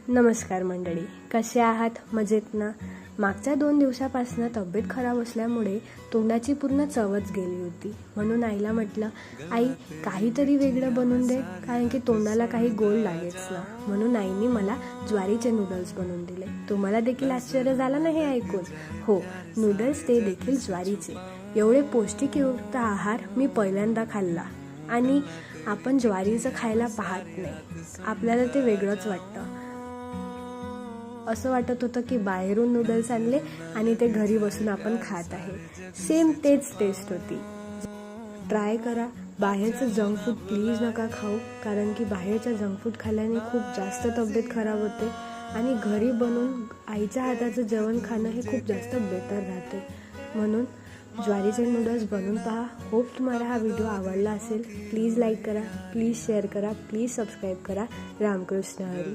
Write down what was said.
नमस्कार मंडळी, कसे आहात? मजेत ना? मागच्या 2 दिवसापासून तब्येत खराब असल्यामुळे तोंडाची पूर्ण चवच गेली होती. म्हणून आईला म्हटलं, आई काहीतरी वेगळं बनवून दे, कारण की तोंडाला काही गोड लागेच ना. म्हणून आईने मला ज्वारीचे नूडल्स बनवून दिले. तुम्हाला देखील आश्चर्य झालं ना हे ऐकून? हो, नूडल्स ते देखील ज्वारीचे. एवढे पौष्टिकयुक्त आहार मी पहिल्यांदा खाल्ला. आणि आपण ज्वारीचं खायला पाहत नाही, आपल्याला ते वेगळंच वाटतं. असं वाटत होतं की बाहेरून नूडल्स आणले आणि ते घरी बसून आपण खात आहे. सेम तेच टेस्ट होती. ट्राय करा. बाहेरचं जंक फूड प्लीज नका खाऊ, कारण की बाहेरचं जंक फूड खाल्ल्याने खूप जास्त तब्येत खराब होते. आणि घरी बनवून आईच्या हाताचं जेवण खाणं हे खूप जास्त बेटर राहते. म्हणून ज्वारीचे नूडल्स बनवून पहा. होप तुम्हाला हा व्हिडिओ आवडला असेल. प्लीज लाईक करा, प्लीज शेअर करा, प्लीज सबस्क्राईब करा. रामकृष्ण हरी.